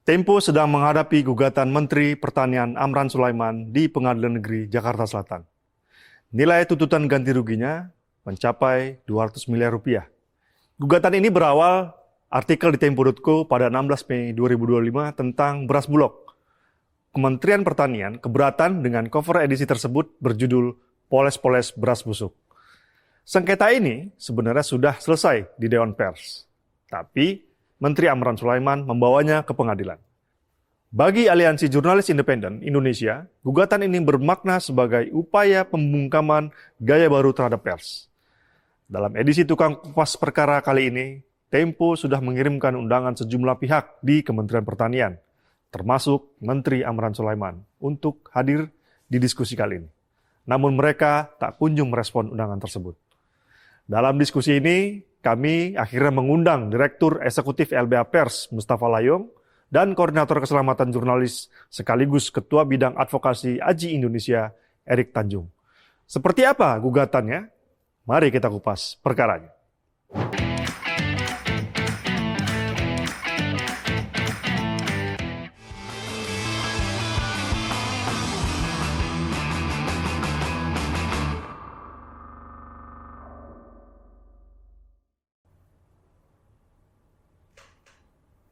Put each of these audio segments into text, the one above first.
Tempo sedang menghadapi gugatan Menteri Pertanian Amran Sulaiman di Pengadilan Negeri Jakarta Selatan. Nilai tuntutan ganti ruginya mencapai 200 miliar rupiah. Gugatan ini berawal artikel di Tempo.co pada 16 Mei 2025 tentang beras Bulog. Kementerian Pertanian keberatan dengan cover edisi tersebut berjudul Poles-Poles Beras Busuk. Sengketa ini sebenarnya sudah selesai di Dewan Pers. Tapi Menteri Amran Sulaiman membawanya ke pengadilan. Bagi Aliansi Jurnalis Independen Indonesia, gugatan ini bermakna sebagai upaya pembungkaman gaya baru terhadap pers. Dalam edisi Tukang Kupas Perkara kali ini, Tempo sudah mengirimkan undangan sejumlah pihak di Kementerian Pertanian, termasuk Menteri Amran Sulaiman, untuk hadir di diskusi kali ini. Namun mereka tak kunjung merespon undangan tersebut. Dalam diskusi ini, kami akhirnya mengundang Direktur Eksekutif LBH Pers Mustafa Layong dan Koordinator Keselamatan Jurnalis sekaligus Ketua Bidang Advokasi AJI Indonesia Erik Tanjung. Seperti apa gugatannya? Mari kita kupas perkaranya.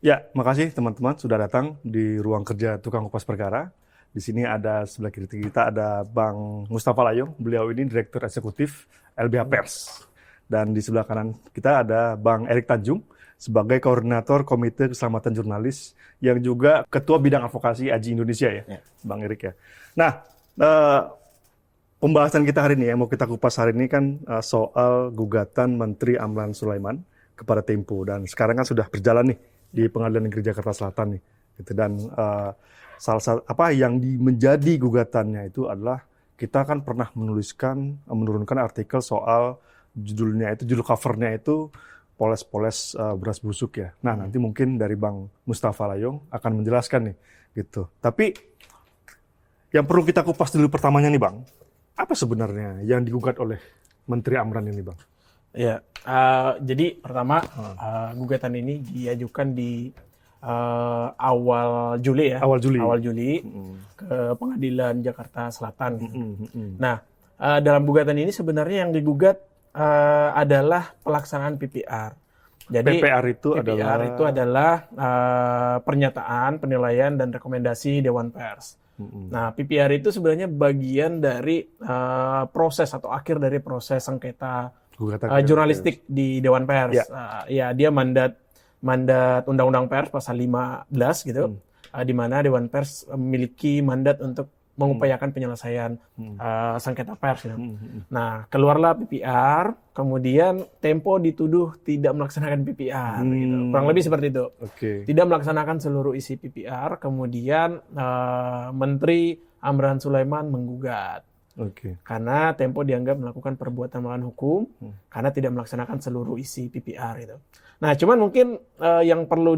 Ya, makasih teman-teman sudah datang di ruang kerja Tukang Kupas Perkara. Di sini ada sebelah kiri kita ada Bang Mustafa Layong, beliau ini Direktur Eksekutif LBH Pers. Dan di sebelah kanan kita ada Bang Erik Tanjung sebagai Koordinator Komite Keselamatan Jurnalis yang juga Ketua Bidang Advokasi AJI Indonesia ya, Bang Erik ya. Nah, pembahasan kita hari ini yang mau kita kupas hari ini kan soal gugatan Menteri Amran Sulaiman kepada Tempo, dan sekarang kan sudah berjalan nih di Pengadilan Negeri Jakarta Selatan nih, gitu. Dan salah satu apa yang menjadi gugatannya itu adalah kita kan pernah menurunkan artikel soal judulnya itu, judul covernya itu Poles-Poles Beras Busuk ya. Nah nanti mungkin dari Bang Mustafa Layong akan menjelaskan nih, gitu. Tapi yang perlu kita kupas dulu pertamanya nih Bang, apa sebenarnya yang digugat oleh Menteri Amran ini Bang? Ya, jadi pertama gugatan ini diajukan di awal Juli ya. Awal Juli ke Pengadilan Jakarta Selatan. Nah, dalam gugatan ini sebenarnya yang digugat adalah pelaksanaan PPR. Jadi PPR itu adalah pernyataan, penilaian dan rekomendasi Dewan Pers. Nah, PPR itu sebenarnya bagian dari proses atau akhir dari proses sengketa jurnalistik di Dewan Pers. Ya, dia mandat Undang-Undang Pers pasal 15 gitu, di mana Dewan Pers memiliki mandat untuk mengupayakan penyelesaian sengketa pers. Gitu. Nah, keluarlah PPR, kemudian Tempo dituduh tidak melaksanakan PPR. Gitu. Kurang lebih seperti itu. Tidak melaksanakan seluruh isi PPR, kemudian Menteri Amran Sulaiman menggugat. Karena Tempo dianggap melakukan perbuatan melawan hukum karena tidak melaksanakan seluruh isi PPR itu. Nah, cuman mungkin yang perlu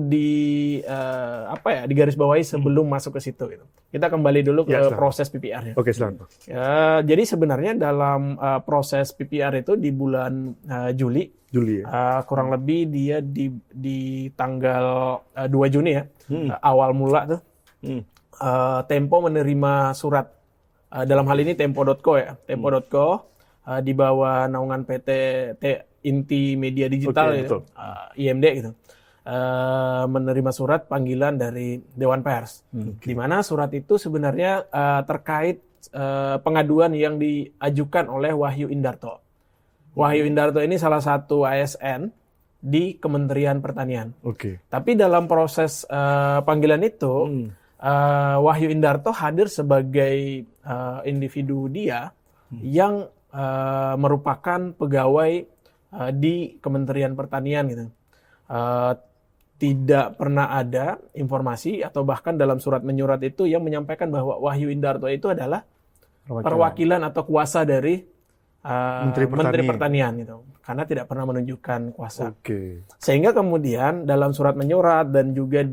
digarisbawahi sebelum masuk ke situ gitu. Kita kembali dulu ke proses PPR-nya. Oke, silakan. Jadi sebenarnya dalam proses PPR itu di bulan Juli ya. Kurang lebih dia di tanggal 2 Juni ya. Awal mula tuh. Tempo menerima surat dalam hal ini Tempo.co ya, Tempo.co di bawah naungan PT Inti Media Digital IMD gitu, menerima surat panggilan dari Dewan Pers, di mana surat itu sebenarnya terkait pengaduan yang diajukan oleh Wahyu Indarto. Wahyu Indarto ini salah satu ASN di Kementerian Pertanian. Tapi dalam proses panggilan itu Wahyu Indarto hadir sebagai individu dia yang merupakan pegawai di Kementerian Pertanian gitu. Tidak pernah ada informasi atau bahkan dalam surat menyurat itu yang menyampaikan bahwa Wahyu Indarto itu adalah perwakilan atau kuasa dari Menteri Pertanian gitu, karena tidak pernah menunjukkan kuasa. Sehingga kemudian dalam surat menyurat dan juga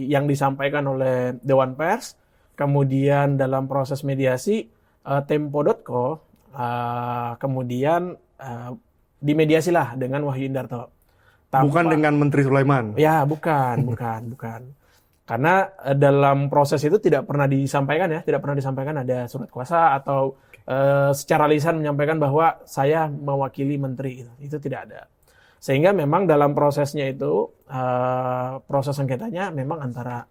yang disampaikan oleh Dewan Pers, kemudian dalam proses mediasi Tempo.co kemudian dimediasilah dengan Wahyu Indarto. Bukan dengan Menteri Sulaiman. Ya, bukan. Karena dalam proses itu tidak pernah disampaikan ada surat kuasa atau secara lisan menyampaikan bahwa saya mewakili menteri. Itu tidak ada. Sehingga memang dalam prosesnya itu, proses sengketanya memang antara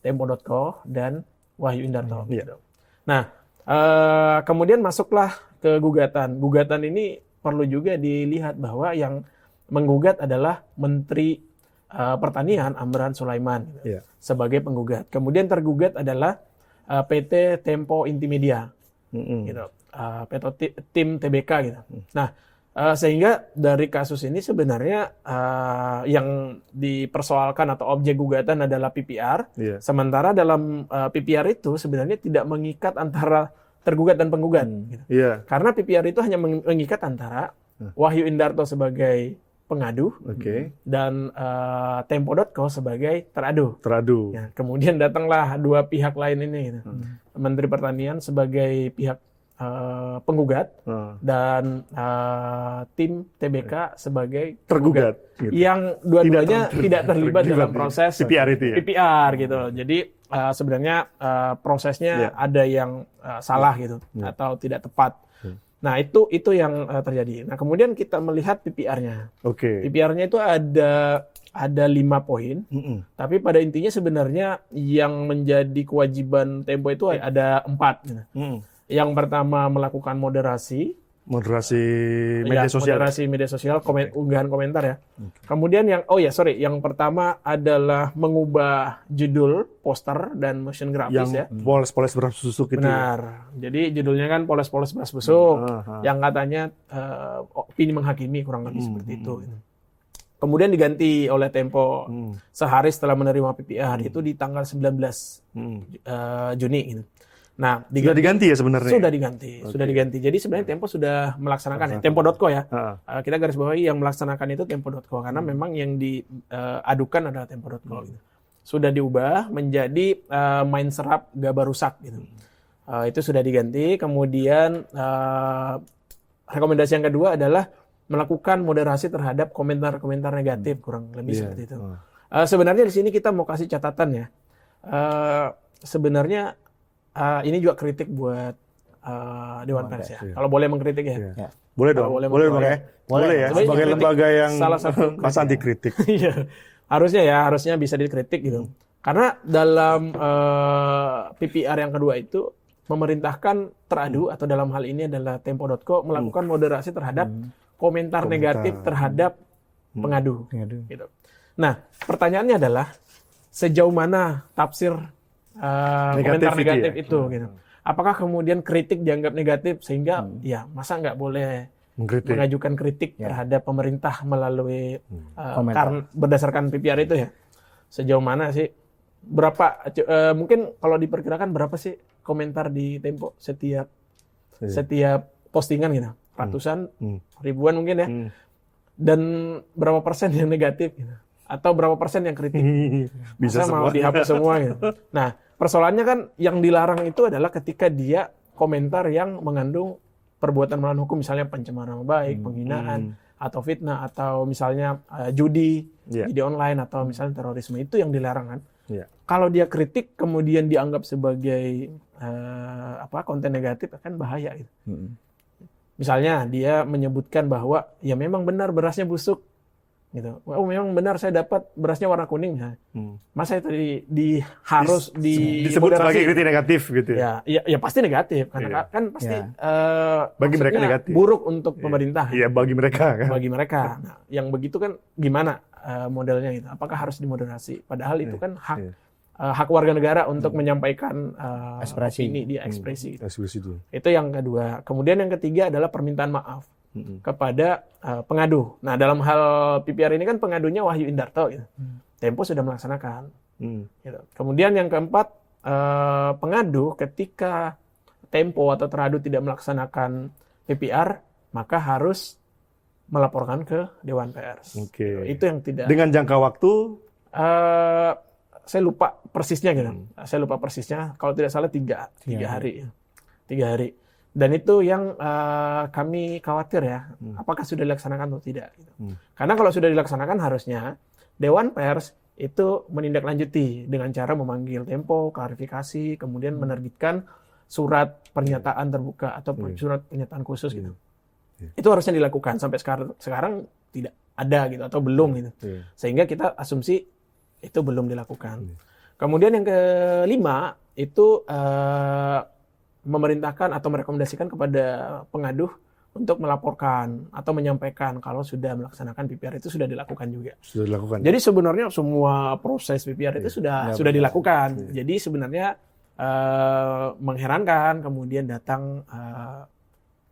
Tempo.co dan Wahyu Indarto. Gitu. Nah, kemudian masuklah ke gugatan. Gugatan ini perlu juga dilihat bahwa yang menggugat adalah Menteri Pertanian Amran Sulaiman sebagai penggugat. Kemudian tergugat adalah PT Tempo Intimedia, gitu. Tim TBK gitu. Nah, sehingga dari kasus ini sebenarnya yang dipersoalkan atau objek gugatan adalah PPR. Sementara dalam PPR itu sebenarnya tidak mengikat antara tergugat dan penggugat. Gitu. Karena PPR itu hanya mengikat antara Wahyu Indarto sebagai pengadu dan Tempo.co sebagai teradu. Ya, kemudian datanglah dua pihak lain ini, gitu. Menteri Pertanian sebagai pihak penggugat dan tim TBK sebagai tergugat, gitu. Yang dua-duanya tidak terlibat dalam proses PPR itu ya? PPR gitu. Jadi sebenarnya prosesnya ada yang salah gitu atau tidak tepat. Nah, itu yang terjadi. Nah, kemudian kita melihat PPR-nya. PPR-nya itu ada 5 poin. Tapi pada intinya sebenarnya yang menjadi kewajiban Tempo itu ada 4 gitu. Yang pertama melakukan moderasi media sosial, unggahan komentar ya. Kemudian yang pertama adalah mengubah judul poster dan motion grafis yang ya. Poles-poles beras busuk itu. Benar. Jadi judulnya kan poles-poles beras busuk, yang katanya opini menghakimi kurang lebih seperti itu. Kemudian diganti oleh Tempo sehari setelah menerima PPR itu di tanggal 19 Juni gitu. Nah, sudah diganti ya sebenarnya? Sudah diganti. Jadi sebenarnya Tempo sudah melaksanakan Tempo.co ya. Kita garis bawahi yang melaksanakan itu Tempo.co karena memang yang diadukan adalah Tempo.co. Gitu. Sudah diubah menjadi main serap gaba rusak gitu. Itu sudah diganti. Kemudian rekomendasi yang kedua adalah melakukan moderasi terhadap komentar-komentar negatif kurang lebih seperti itu. Sebenarnya di sini kita mau kasih catatan ya. Sebenarnya ini juga kritik buat Dewan Pers ya. Kalau boleh mengkritik ya. Boleh dong. Boleh ya. Sebagai lembaga yang salah satu masa anti kritik. Iya. Harusnya bisa dikritik gitu. Karena dalam PPR yang kedua itu memerintahkan teradu atau dalam hal ini adalah Tempo.co melakukan moderasi terhadap komentar negatif terhadap pengadu. Gitu. Nah, pertanyaannya adalah sejauh mana tafsir komentar negatif itu gitu. Apakah kemudian kritik dianggap negatif sehingga ya masa nggak boleh mengajukan kritik terhadap pemerintah melalui karena berdasarkan PPR itu ya? Sejauh mana sih? Berapa mungkin kalau diperkirakan berapa sih komentar di Tempo setiap postingan gitu? Ratusan, ribuan mungkin ya. Dan berapa persen yang negatif gitu? Atau berapa persen yang kritik? Bisa mau dihapus semua gitu. Nah, persoalannya kan yang dilarang itu adalah ketika dia komentar yang mengandung perbuatan melawan hukum, misalnya pencemaran nama baik, penghinaan, atau fitnah, atau misalnya judi online, atau misalnya terorisme, itu yang dilarang kan. Kalau dia kritik kemudian dianggap sebagai konten negatif, akan bahaya gitu. Misalnya dia menyebutkan bahwa ya memang benar berasnya busuk. Gitu. Oh, memang benar saya dapat berasnya warna kuning. Masa itu harus disebut sebagai kritik negatif gitu ya? Ya pasti negatif karena kan pasti bagi mereka negatif. Buruk untuk pemerintah. Iya, bagi mereka kan. Bagi mereka. Nah, yang begitu kan gimana modelnya gitu? Apakah harus dimoderasi? Padahal itu kan hak warga negara untuk menyampaikan ekspresi ini dia ekspresi. Itu yang kedua. Kemudian yang ketiga adalah permintaan maaf kepada pengadu. Nah, dalam hal PPR ini kan pengadunya Wahyu Indarto. Gitu. Tempo sudah melaksanakan. Gitu. Kemudian yang keempat, pengadu ketika Tempo atau teradu tidak melaksanakan PPR, maka harus melaporkan ke Dewan Pers. Itu yang tidak. Dengan jangka waktu? Saya lupa persisnya gitu. Saya lupa persisnya. Kalau tidak salah 3 hari. 3 hari. Dan itu yang kami khawatir ya, apakah sudah dilaksanakan atau tidak. Gitu. Karena kalau sudah dilaksanakan harusnya Dewan Pers itu menindaklanjuti dengan cara memanggil Tempo, klarifikasi, kemudian menerbitkan surat pernyataan terbuka atau surat pernyataan khusus gitu. Itu harusnya dilakukan, sampai sekarang tidak ada gitu atau belum gitu. Sehingga kita asumsi itu belum dilakukan. Kemudian yang kelima itu memerintahkan atau merekomendasikan kepada pengaduh untuk melaporkan atau menyampaikan kalau sudah melaksanakan PPR itu sudah dilakukan juga. Sudah dilakukan. Jadi sebenarnya semua proses PPR itu sudah dilakukan. Jadi sebenarnya mengherankan kemudian datang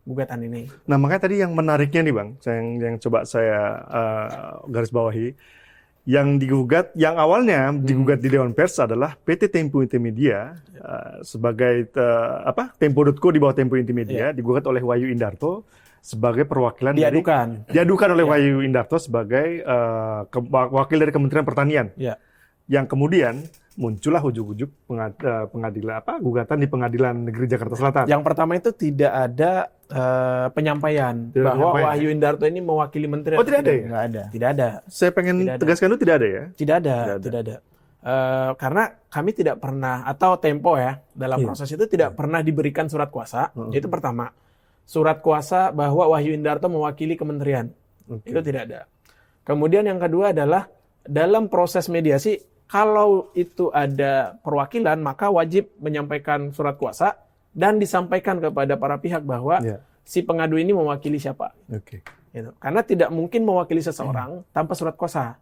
gugatan ini. Nah, makanya tadi yang menariknya nih Bang, yang coba saya garis bawahi, yang digugat, yang awalnya digugat di Dewan Pers adalah PT Tempo Intimedia sebagai Tempo.co di bawah Tempo Intimedia digugat oleh Wahyu Indarto sebagai perwakilan diadukan oleh Wahyu Indarto sebagai wakil dari Kementerian Pertanian. Yang kemudian muncullah ujuk-ujuk pengadilan gugatan di Pengadilan Negeri Jakarta Selatan. Yang pertama itu tidak ada penyampaian bahwa Wahyu Indarto ini mewakili menteri. Oh, tidak ada ya? Nggak ada. Tidak ada. Saya pengen tegaskan itu tidak ada ya? Tidak ada. Karena kami tidak pernah, atau Tempo ya, dalam proses itu tidak pernah diberikan surat kuasa. Itu pertama. Surat kuasa bahwa Wahyu Indarto mewakili kementerian. Itu tidak ada. Kemudian yang kedua adalah dalam proses mediasi, kalau itu ada perwakilan, maka wajib menyampaikan surat kuasa dan disampaikan kepada para pihak bahwa si pengadu ini mewakili siapa. Gitu. Karena tidak mungkin mewakili seseorang tanpa surat kuasa.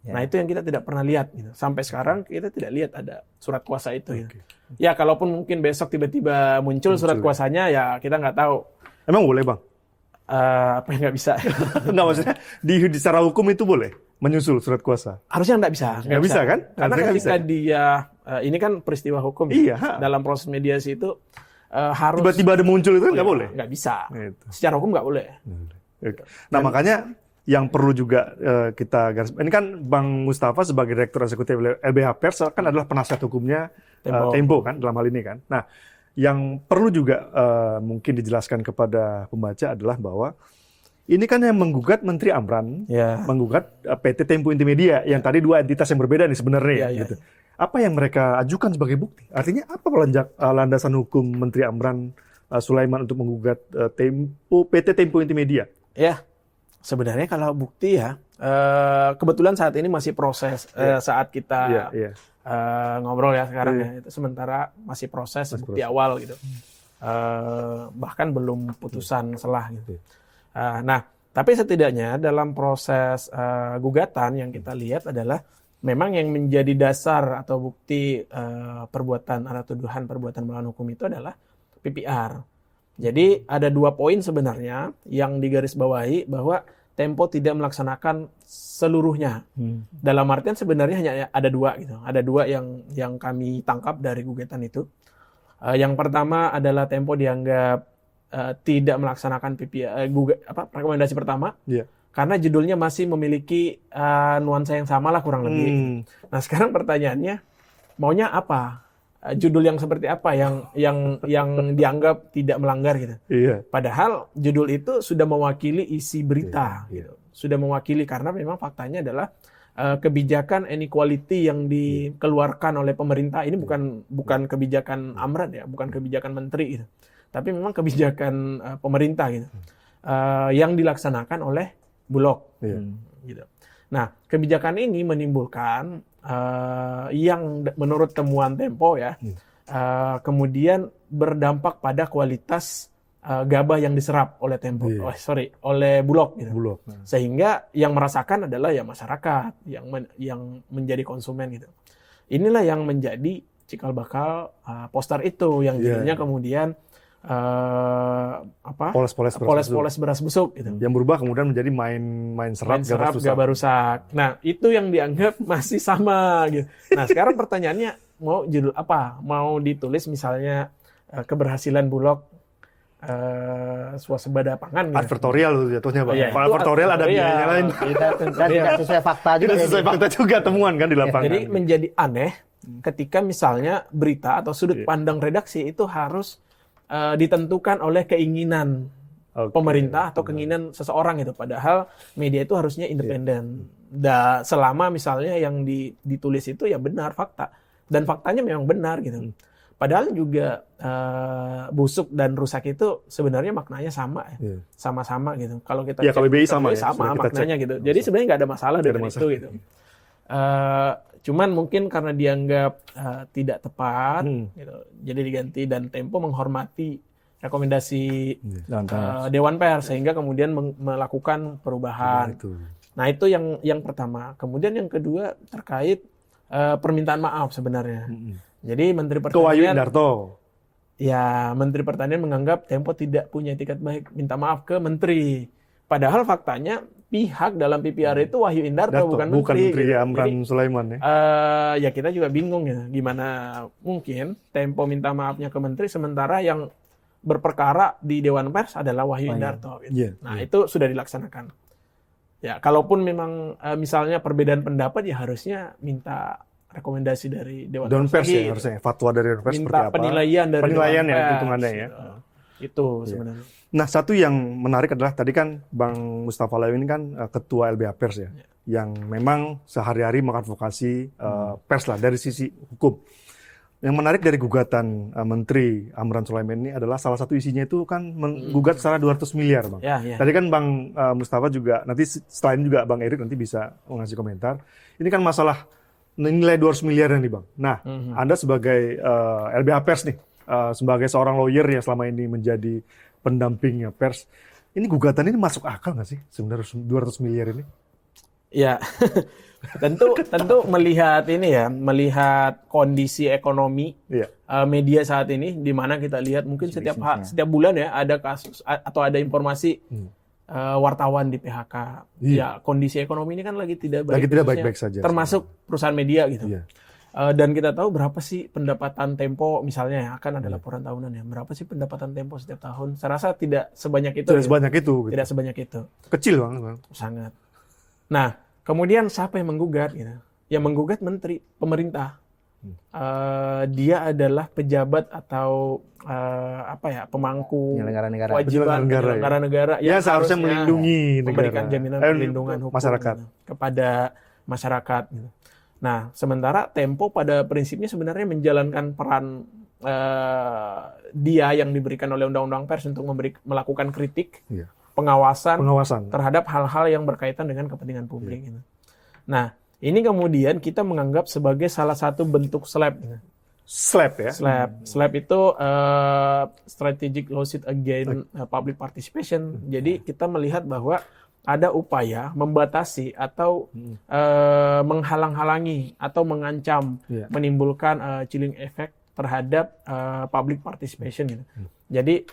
Nah, itu yang kita tidak pernah lihat. Gitu. Sampai sekarang kita tidak lihat ada surat kuasa itu. Gitu. Ya, kalaupun mungkin besok tiba-tiba muncul surat kuasanya, ya kita nggak tahu. Emang boleh Bang? Apa yang nggak bisa? Nggak, maksudnya di secara hukum itu boleh menyusul surat kuasa? Harusnya nggak bisa. Nggak bisa kan? Karena ketika dia, ini kan peristiwa hukum. Dalam proses mediasi itu harus... Tiba-tiba ada muncul itu nggak boleh? Nggak bisa. Secara hukum nggak boleh. Nah, makanya yang perlu juga kita garis... Ini kan Bang Mustafa sebagai Direktur Eksekutif LBH Pers kan adalah penasihat hukumnya Tempo kan, dalam hal ini kan. Nah, yang perlu juga mungkin dijelaskan kepada pembaca adalah bahwa ini kan yang menggugat Menteri Amran, menggugat PT Tempo Intimedia, yang tadi dua entitas yang berbeda nih sebenarnya. Gitu. Apa yang mereka ajukan sebagai bukti? Artinya apa landasan hukum Menteri Amran Sulaiman untuk menggugat PT Tempo Intimedia? Ya, sebenarnya kalau bukti ya, kebetulan saat ini masih proses saat kita ngobrol ya sekarang ya. Itu sementara masih proses bukti awal gitu. Bahkan belum putusan selah gitu. Nah, tapi setidaknya dalam proses gugatan yang kita lihat adalah memang yang menjadi dasar atau bukti perbuatan atau tuduhan perbuatan melawan hukum itu adalah PPR. Jadi ada 2 poin sebenarnya yang digarisbawahi bahwa Tempo tidak melaksanakan seluruhnya. Dalam artian sebenarnya hanya ada 2 gitu. Ada 2 yang kami tangkap dari gugatan itu. Yang pertama adalah Tempo dianggap tidak melaksanakan rekomendasi pertama. Karena judulnya masih memiliki nuansa yang sama lah kurang lebih. Nah, sekarang pertanyaannya maunya apa? Judul yang seperti apa yang dianggap tidak melanggar gitu. Padahal judul itu sudah mewakili isi berita gitu. Sudah mewakili karena memang faktanya adalah kebijakan inequality yang dikeluarkan oleh pemerintah ini bukan kebijakan Amran ya, bukan kebijakan menteri gitu. Tapi memang kebijakan pemerintah gitu. Yang dilaksanakan oleh Bulog gitu. Nah, kebijakan ini menimbulkan yang menurut temuan Tempo ya, kemudian berdampak pada kualitas gabah yang diserap oleh Tempo, oleh Bulog gitu. Sehingga yang merasakan adalah ya masyarakat yang menjadi konsumen gitu. Inilah yang menjadi cikal bakal poster itu yang judulnya kemudian poles beras busuk gitu. Yang berubah kemudian menjadi main serap gabah rusak. Nah, itu yang dianggap masih sama gitu. Nah, sekarang pertanyaannya mau judul apa? Mau ditulis misalnya keberhasilan Bulog swasembada pangan gitu. Advertorial itu jatuhnya, Pak. Kalau advertorial ada biayanya lain. Tidak sesuai fakta juga. Tidak sesuai fakta juga temuan kan di lapangan. Jadi menjadi aneh ketika misalnya berita atau sudut pandang redaksi itu harus ditentukan oleh keinginan pemerintah atau keinginan seseorang gitu. Padahal media itu harusnya independen. Selama misalnya yang ditulis itu ya benar fakta dan faktanya memang benar gitu. Padahal juga busuk dan rusak itu sebenarnya maknanya sama ya. Sama-sama gitu. Kalau kita cek, KBBI sama ya. Sama maknanya gitu. Jadi sebenarnya nggak ada masalah dengan itu gitu. Cuman mungkin karena dianggap tidak tepat gitu. Jadi diganti dan Tempo menghormati rekomendasi Dewan Pers sehingga kemudian melakukan perubahan. Nah, itu yang pertama. Kemudian yang kedua terkait permintaan maaf sebenarnya. Jadi Menteri Pertanian Menteri Pertanian menganggap Tempo tidak punya etikat baik, minta maaf ke menteri. Padahal faktanya pihak dalam PPR itu Wahyu Indarto bukan menteri Amran Sulaiman ya. Ya kita juga bingung ya, gimana mungkin Tempo minta maafnya ke menteri sementara yang berperkara di Dewan Pers adalah Wahyu Indarto. Gitu. Nah itu sudah dilaksanakan. Ya kalaupun memang misalnya perbedaan pendapat ya harusnya minta rekomendasi dari Dewan Pers ya, harusnya fatwa dari Dewan Pers seperti apa? Penilaian dari penilaian Dewan ya Pers, hitungannya ya. Itu sebenarnya. Nah, satu yang menarik adalah tadi kan Bang Mustafa Layu ini kan ketua LBH Pers ya, yang memang sehari-hari mengadvokasi pers lah dari sisi hukum. Yang menarik dari gugatan Menteri Amran Sulaiman ini adalah salah satu isinya itu kan menggugat secara 200 miliar, Bang. Tadi kan Bang Mustafa juga, nanti selain juga Bang Erik nanti bisa ngasih komentar. Ini kan masalah nilai 200 miliar nih, Bang. Nah, Anda sebagai LBH Pers nih, sebagai seorang lawyer yang selama ini menjadi pendampingnya pers, ini gugatan ini masuk akal nggak sih sebenarnya 200 miliar ini? Ya, tentu melihat ini ya, melihat kondisi ekonomi media saat ini, di mana kita lihat mungkin setiap bulan ya ada kasus atau ada informasi wartawan di PHK. Ya, kondisi ekonomi ini kan lagi tidak baik-baik saja. Termasuk perusahaan media gitu. Dan kita tahu berapa sih pendapatan Tempo misalnya ya, akan ada laporan tahunan ya. Berapa sih pendapatan Tempo setiap tahun? Saya rasa tidak sebanyak itu. Tidak sebanyak itu. Gitu. Tidak sebanyak itu. Kecil Bang. Sangat. Nah, kemudian siapa yang menggugat? Gitu? Yang menggugat pemerintah. Dia adalah pejabat atau pemangku kewajiban penyelenggara negara yang seharusnya melindungi memberikan jaminan perlindungan hukum masyarakat kepada masyarakat. Gitu. Nah, sementara Tempo pada prinsipnya sebenarnya menjalankan peran dia yang diberikan oleh Undang-Undang Pers untuk melakukan kritik, pengawasan terhadap hal-hal yang berkaitan dengan kepentingan publik. Gitu. Nah, ini kemudian kita menganggap sebagai salah satu bentuk SLAPP. Gitu. SLAPP ya? SLAPP itu Strategic Lawsuit Against Public Participation. Jadi kita melihat bahwa ada upaya membatasi atau menghalang-halangi atau mengancam menimbulkan chilling effect terhadap public participation gitu. Jadi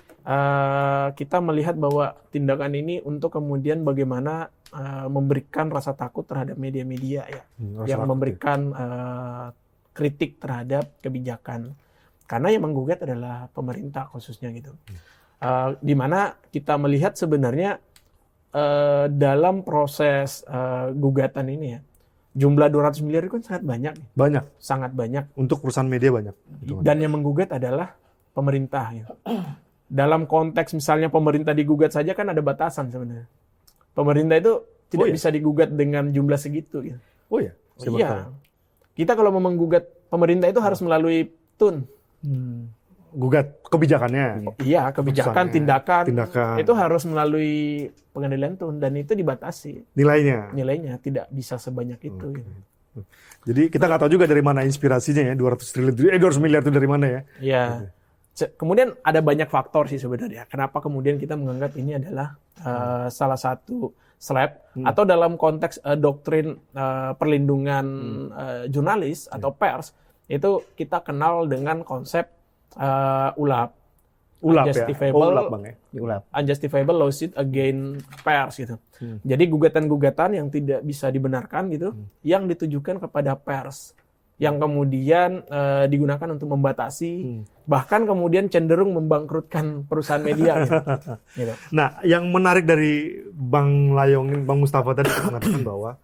kita melihat bahwa tindakan ini untuk kemudian bagaimana memberikan rasa takut terhadap media-media ya yang memberikan kritik terhadap kebijakan. Karena yang menggugat adalah pemerintah khususnya gitu. Di mana kita melihat sebenarnya dalam proses gugatan ini ya, jumlah 200 miliar itu kan sangat banyak. Sangat banyak. Untuk perusahaan media banyak. Dan yang menggugat adalah pemerintah. Ya. Dalam konteks misalnya pemerintah digugat saja kan ada batasan sebenarnya. Pemerintah itu tidak bisa digugat dengan jumlah segitu. Ya. Iya. Kita kalau mau menggugat pemerintah itu harus melalui TUN. Gugat kebijakannya. Iya, kebijakan, tindakan. Itu harus melalui pengadilan TUN dan itu dibatasi. Nilainya tidak bisa sebanyak itu. Gitu. Jadi kita nggak tahu juga dari mana inspirasinya ya 200 miliar itu dari mana ya? Iya. Kemudian ada banyak faktor sih sebenarnya. Kenapa kemudian kita menganggap ini adalah salah satu SLAPP atau dalam konteks doktrin perlindungan jurnalis atau pers itu kita kenal dengan konsep ULAP Unjustifiable Lawsuit Against Pers gitu. Jadi gugatan-gugatan yang tidak bisa dibenarkan gitu, yang ditujukan kepada pers, yang kemudian digunakan untuk membatasi, bahkan kemudian cenderung membangkrutkan perusahaan media. Gitu. Nah, yang menarik dari Bang Mustafa tadi mengatakan bahwa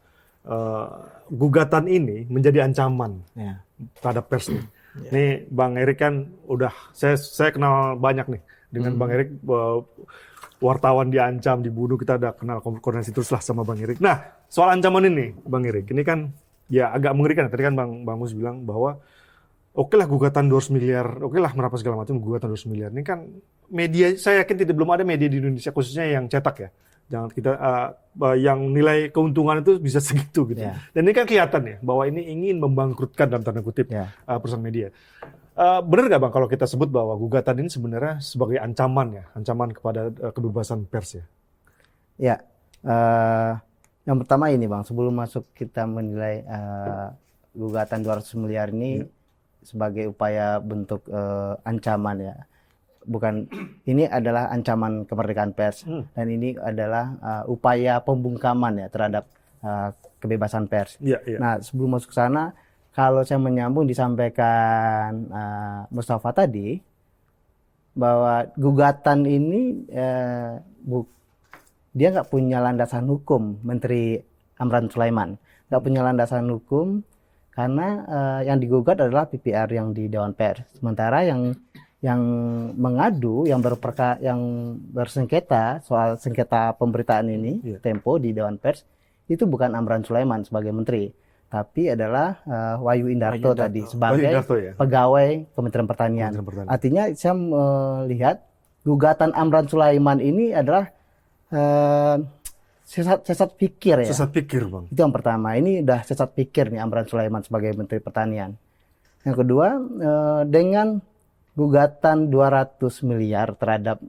gugatan ini menjadi ancaman terhadap pers nih. Nih Bang Erik kan udah saya kenal banyak nih dengan Bang Erik wartawan diancam, dibunuh, kita ada kenal koordinasi terus lah sama Bang Erik. Nah, soal ancaman ini, Bang Erik, ini kan ya agak mengerikan. Tadi kan Bang Mus bilang bahwa oke lah gugatan 200 miliar, oke lah merapat segala macam, gugatan 200 miliar. Ini kan media, saya yakin belum ada media di Indonesia khususnya yang cetak ya. Jangan kita yang nilai keuntungan itu bisa segitu gitu. Ya. Dan ini kan kelihatan ya bahwa ini ingin membangkrutkan dalam tanda kutip perusahaan media. Benar nggak Bang kalau kita sebut bahwa gugatan ini sebenarnya sebagai ancaman ya, ancaman kepada kebebasan pers ya? Ya, yang pertama ini Bang, sebelum masuk kita menilai gugatan 200 miliar ini sebagai upaya bentuk ancaman ya. Bukan, ini adalah ancaman kemerdekaan pers dan ini adalah upaya pembungkaman ya terhadap kebebasan pers. Nah, sebelum masuk ke sana, kalau saya menyambung disampaikan Mustafa tadi bahwa gugatan ini dia nggak punya landasan hukum, Menteri Amran Sulaiman nggak punya landasan hukum karena yang digugat adalah PPR yang di Dewan Pers, sementara yang mengadu, yang bersengketa soal sengketa pemberitaan ini, Tempo di Dewan Pers, itu bukan Amran Sulaiman sebagai menteri, tapi adalah Wahyu Indarto tadi sebagai pegawai Kementerian Pertanian. Artinya saya melihat gugatan Amran Sulaiman ini adalah sesat pikir ya. Sesat pikir Bang. Itu yang pertama. Ini udah sesat pikir nih Amran Sulaiman sebagai Menteri Pertanian. Yang kedua, dengan gugatan 200 miliar terhadap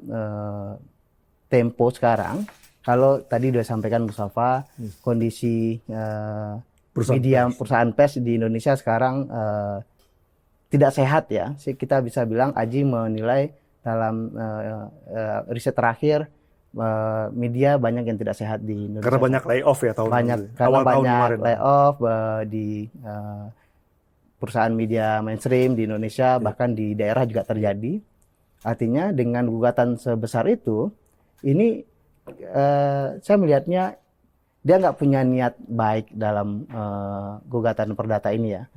Tempo sekarang, kalau tadi sudah sampaikan Mustafa, kondisi perusahaan pers di Indonesia sekarang tidak sehat ya. Kita bisa bilang Aji menilai dalam riset terakhir media banyak yang tidak sehat di Indonesia. Karena banyak layoff ya tahun banyak ini. Karena banyak layoff di perusahaan media mainstream di Indonesia, bahkan di daerah juga terjadi. Artinya dengan gugatan sebesar itu, ini saya melihatnya dia nggak punya niat baik dalam gugatan perdata ini ya.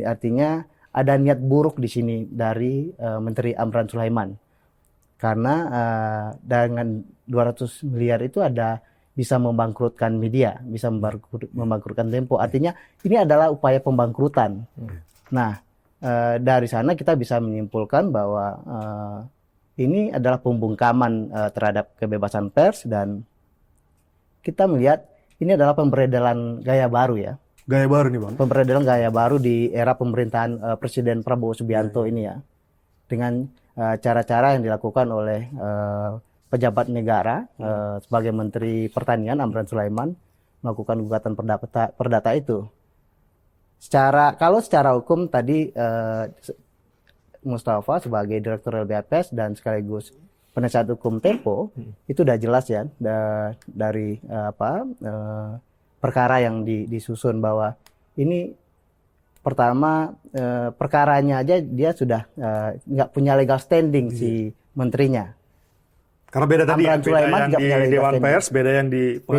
Artinya ada niat buruk di sini dari Menteri Amran Sulaiman. Karena dengan 200 miliar itu bisa membangkrutkan media, bisa membangkrutkan Tempo. Artinya ini adalah upaya pembangkrutan. Nah, dari sana kita bisa menyimpulkan bahwa ini adalah pembungkaman terhadap kebebasan pers dan kita melihat ini adalah pemberedelan gaya baru ya. Gaya baru nih Bang. Pemberedelan gaya baru di era pemerintahan Presiden Prabowo Subianto ini ya. Dengan cara-cara yang dilakukan oleh pejabat negara sebagai Menteri Pertanian Amran Sulaiman melakukan gugatan perdata itu. Kalau secara hukum tadi Mustafa sebagai Direktur LBH Pers dan sekaligus penasihat hukum Tempo itu udah jelas ya dari perkara yang disusun bahwa ini pertama perkaranya aja dia sudah nggak punya legal standing si menterinya. Karena beda tadi Amran Sulaiman yang di Dewan Pers, beda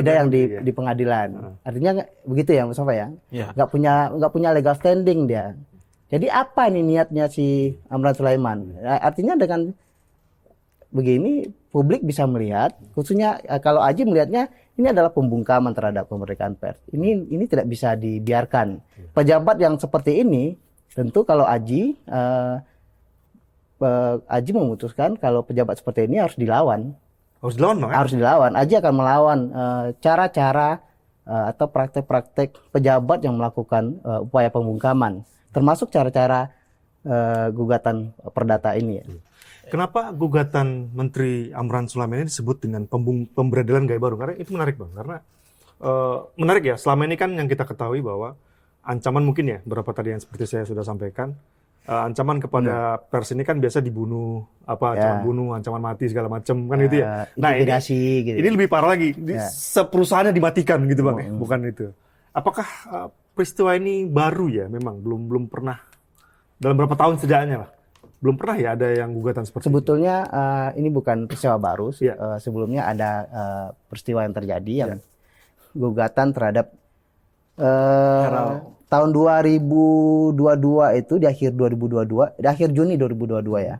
yang di pengadilan. Artinya begitu ya Mustafa ya. Nggak punya legal standing dia. Jadi apa nih niatnya si Amran Sulaiman? Artinya dengan begini publik bisa melihat, khususnya kalau Aji melihatnya ini adalah pembungkaman terhadap kemerdekaan pers. Ini tidak bisa dibiarkan. Pejabat yang seperti ini tentu kalau Aji memutuskan kalau pejabat seperti ini harus dilawan. Harus dilawan, Bang? Harus dilawan. Aji akan melawan cara-cara atau praktek-praktek pejabat yang melakukan upaya pembungkaman, termasuk cara-cara gugatan perdata ini. Kenapa gugatan Menteri Amran Sulaiman ini disebut dengan pemberedelan gaya baru? Karena itu menarik Bang, karena menarik ya. Selama ini kan yang kita ketahui bahwa ancaman mungkin ya, beberapa tadi yang seperti saya sudah sampaikan, ancaman kepada pers ini kan biasa dibunuh, ancaman bunuh, ancaman mati segala macam kan gitu ya. Nah ini lebih parah lagi, perusahaannya dimatikan gitu Bang, ya? Bukan itu. Apakah peristiwa ini baru ya? Memang belum pernah dalam berapa tahun setidaknya lah. Belum pernah ya ada yang gugatan seperti sebetulnya ini bukan peristiwa baru. Sebelumnya ada peristiwa yang terjadi yang gugatan terhadap tahun 2022 itu di akhir 2022, di akhir Juni 2022 ya.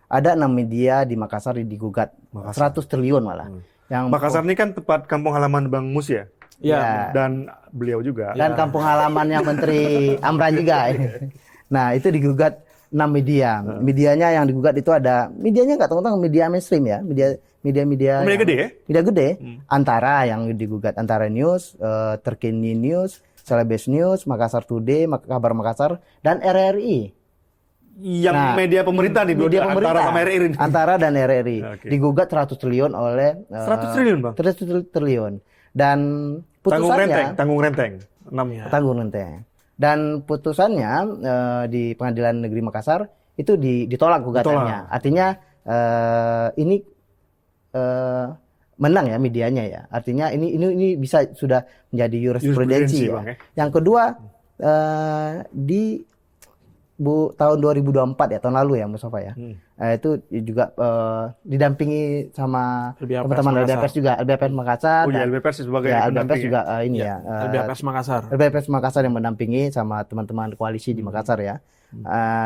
ada 6 media di Makassar digugat 100 triliun malah. Yang Makassar ini kan tempat kampung halaman Bang Mus ya? Ya. Dan beliau juga. Dan kampung halamannya Menteri Amran juga. Nah, itu digugat 6 media. Medianya yang digugat itu ada, medianya nggak tahu media mainstream ya, media Gede ya? media gede. Antara yang digugat, Antara News, Terkini News, Celebes News, Makassar Today, Kabar Makassar, dan RRI. Yang Nah, media pemerintah nih, media antara pemerintah, sama RRI. Antara dan RRI. Oke. Digugat 100 triliun oleh 100 triliun, Bang? 100 triliun. Dan Tanggung putusannya renteng. 6. tanggung renteng. Dan putusannya di Pengadilan Negeri Makassar itu ditolak gugatannya. Artinya ini menang ya medianya ya. Artinya ini bisa sudah menjadi jurisprudensi ya. Bang, ya. Yang kedua di tahun 2024 ya, tahun lalu ya Mustafa ya. Itu juga didampingi sama teman-teman LBPers juga, LBPers Makassar. Oh ya, LBPers sebagai ya, pendamping LBPers juga ini ya. LBPers Makassar. LBPers Makassar yang mendampingi sama teman-teman koalisi di Makassar ya.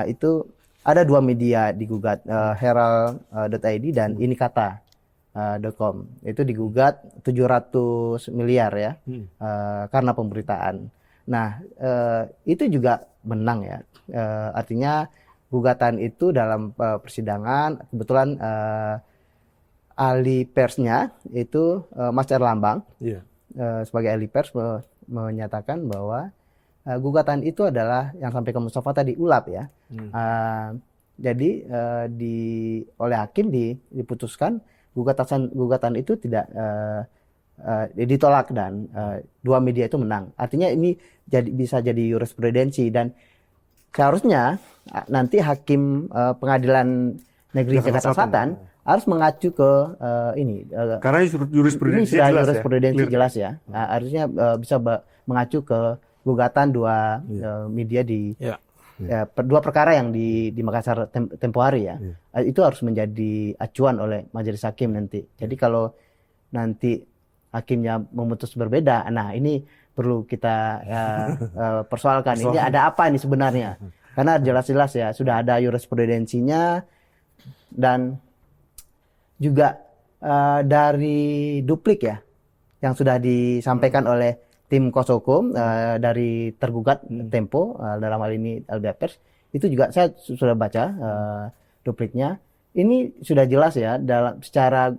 Itu ada 2 media digugat, Herald.id dan inikata.com. Itu digugat 700 miliar ya, karena pemberitaan. Nah, itu juga menang ya. Artinya gugatan itu dalam persidangan, kebetulan ahli persnya itu Mas Erlambang, sebagai ahli pers menyatakan bahwa gugatan itu adalah yang sampai ke Mustafa tadi ulap ya. Jadi oleh hakim diputuskan gugatan itu tidak ditolak dan 2 media itu menang. Artinya ini bisa jadi jurisprudensi dan seharusnya nanti hakim Pengadilan Negeri Jakarta Selatan harus mengacu ke ini. Karena jurisprudensi ini sudah jelas jurisprudensi ya. jelas ya. Harusnya bisa mengacu ke gugatan 2 media di dua perkara yang di Makassar tempo hari ya. Itu harus menjadi acuan oleh majelis hakim nanti. Jadi kalau nanti hakimnya memutus berbeda, nah ini perlu kita persoalkan. Ini ada apa ini sebenarnya? Karena jelas-jelas ya sudah ada jurisprudensinya dan juga dari duplik ya yang sudah disampaikan oleh tim kuasa hukum dari tergugat Tempo, dalam hal ini LBPers, itu juga saya sudah baca dupliknya. Ini sudah jelas ya dalam secara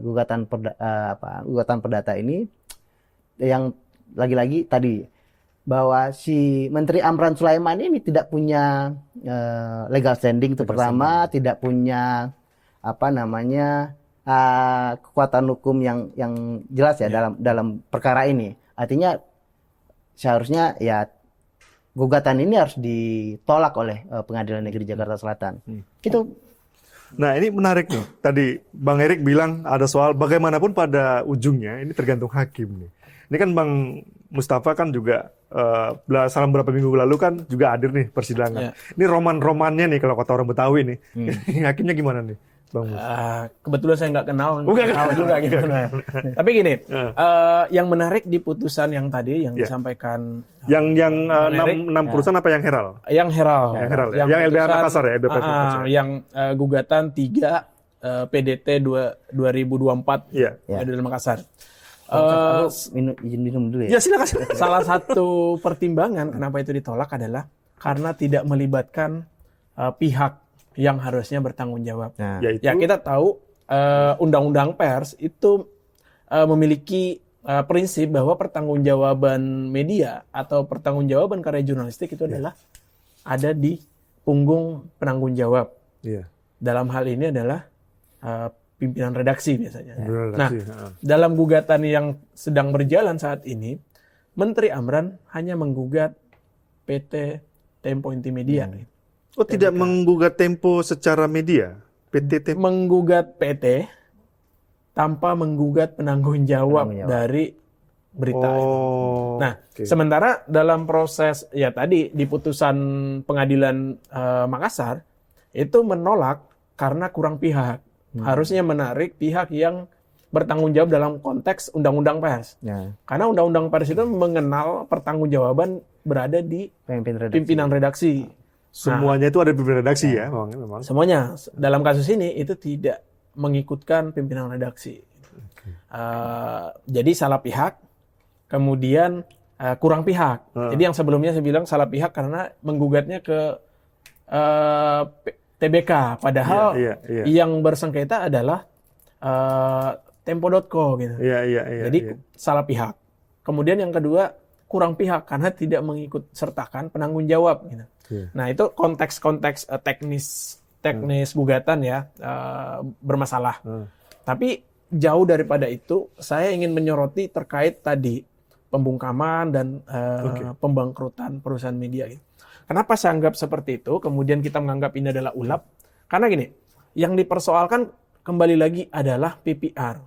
gugatan perdata ini yang lagi-lagi tadi bahwa si Menteri Amran Sulaiman ini tidak punya legal standing itu pertama, tidak punya kekuatan hukum yang jelas ya dalam perkara ini. Artinya seharusnya ya gugatan ini harus ditolak oleh Pengadilan Negeri Jakarta Selatan. Itu. Nah, ini menarik nih. Tadi Bang Erik bilang ada soal bagaimanapun pada ujungnya ini tergantung hakim nih. Ini kan Bang Mustafa kan juga salam beberapa minggu lalu kan juga hadir nih persidangan. Ini roman-romannya nih kalau kata orang Betawi nih. Hakimnya gimana nih, Bang Mus? Kebetulan saya nggak kenal juga gimana. Tapi gini, yang menarik di putusan yang tadi yang disampaikan yang 6 perusahaan apa yang Herald? Yang Herald. Yang LBH Makassar ya, LBH Makassar. Yang gugatan 3 PDT 2024 Pengadilan Makassar. Minum dulu ya. Ya silakan. Salah satu pertimbangan kenapa itu ditolak adalah karena tidak melibatkan pihak yang harusnya bertanggung jawab. Ya kita tahu undang-undang pers itu memiliki prinsip bahwa pertanggungjawaban media atau pertanggungjawaban karya jurnalistik itu adalah ada di punggung penanggung jawab. Dalam hal ini adalah pimpinan redaksi biasanya. Nah, dalam gugatan yang sedang berjalan saat ini, Menteri Amran hanya menggugat PT Tempo Intimedia. Oh, tidak menggugat Tempo secara media? PT Tempo menggugat PT tanpa menggugat penanggung jawab dari berita itu. Nah, sementara dalam proses ya tadi di putusan Pengadilan Makassar itu menolak karena kurang pihak. Harusnya menarik pihak yang bertanggung jawab dalam konteks undang-undang pers. Karena undang-undang pers itu mengenal pertanggungjawaban berada di pimpinan redaksi. Semuanya itu ada pimpinan redaksi ya, memang. Semuanya dalam kasus ini itu tidak mengikutkan pimpinan redaksi. Jadi salah pihak, kemudian kurang pihak. Jadi yang sebelumnya saya bilang salah pihak karena menggugatnya ke TBK, padahal yang bersengketa adalah Tempo.co gitu. Jadi salah pihak. Kemudian yang kedua kurang pihak karena tidak mengikut sertakan penanggung jawab gitu. Nah, itu konteks teknis gugatan ya bermasalah. Tapi jauh daripada itu, saya ingin menyoroti terkait tadi pembungkaman dan pembangkrutan perusahaan media gitu. Kenapa saya anggap seperti itu? Kemudian kita menganggap ini adalah ulap. Karena gini, yang dipersoalkan kembali lagi adalah PPR.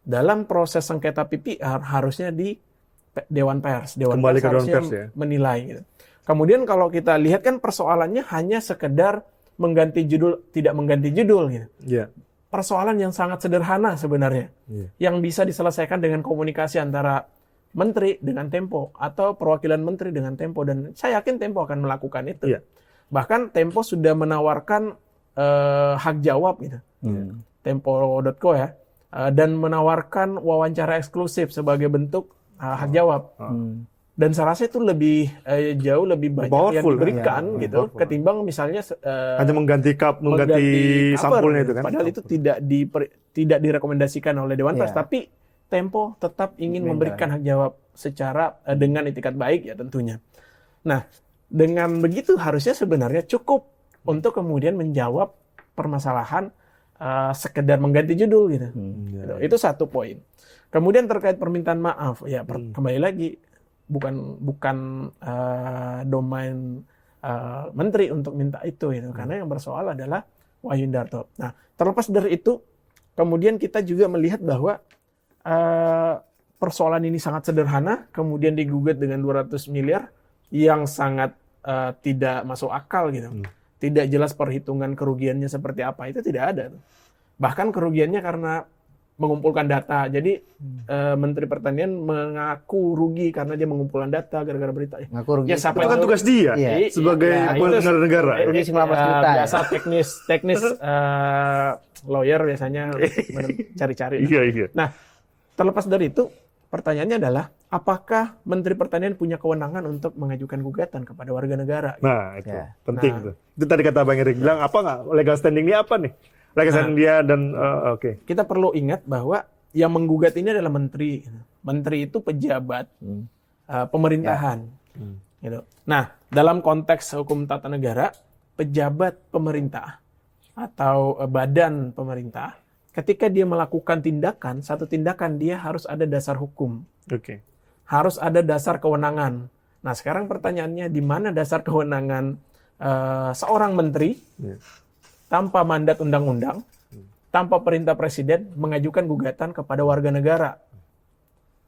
Dalam proses sengketa PPR harusnya di Dewan Pers. Dewan Kembali Pers ke Dewan harusnya Pers ya. menilai. Gitu. Kemudian kalau kita lihat kan persoalannya hanya sekedar mengganti judul, tidak mengganti judul. Gitu. Persoalan yang sangat sederhana sebenarnya. Yang bisa diselesaikan dengan komunikasi antara menteri dengan Tempo atau perwakilan menteri dengan Tempo. Dan saya yakin Tempo akan melakukan itu. Bahkan Tempo sudah menawarkan hak jawab gitu. Tempo.co ya. Dan menawarkan wawancara eksklusif sebagai bentuk hak jawab. Dan saya rasa itu jauh lebih banyak yang diberikan gitu ketimbang misalnya hanya mengganti sampulnya itu kan. Padahal itu tidak direkomendasikan oleh Dewan Pers, tapi Tempo tetap ingin memberikan hak jawab secara dengan itikat baik ya tentunya. Nah, dengan begitu harusnya sebenarnya cukup untuk kemudian menjawab permasalahan sekedar mengganti judul gitu. Itu satu poin. Kemudian terkait permintaan maaf ya kembali lagi bukan domain menteri untuk minta itu gitu. Karena yang bersoal adalah Wahyu Indarto. Nah, terlepas dari itu kemudian kita juga melihat bahwa persoalan ini sangat sederhana kemudian digugat dengan 200 miliar yang sangat tidak masuk akal gitu. Tidak jelas perhitungan kerugiannya seperti apa, itu tidak ada. Bahkan kerugiannya karena mengumpulkan data. Jadi Menteri Pertanian mengaku rugi karena dia mengumpulkan data gara-gara berita. Ngaku rugi. Ya, Itu kan tugas dia sebagai penyelenggara negara. Rugi 15 juta. Biasa teknis lawyer biasanya cari-cari. Nah, terlepas dari itu, pertanyaannya adalah apakah Menteri Pertanian punya kewenangan untuk mengajukan gugatan kepada warga negara? Nah, itu penting tuh. Itu tadi kata Bang Erik bilang apa nggak legal standing dia apa nih? Legal standing dia dan kita perlu ingat bahwa yang menggugat ini adalah menteri. Menteri itu pejabat pemerintahan. Gitu. Nah, dalam konteks hukum tata negara, pejabat pemerintah atau badan pemerintah, ketika dia melakukan tindakan, satu tindakan dia harus ada dasar hukum. Harus ada dasar kewenangan. Nah, sekarang pertanyaannya di mana dasar kewenangan seorang menteri tanpa mandat undang-undang, tanpa perintah presiden mengajukan gugatan kepada warga negara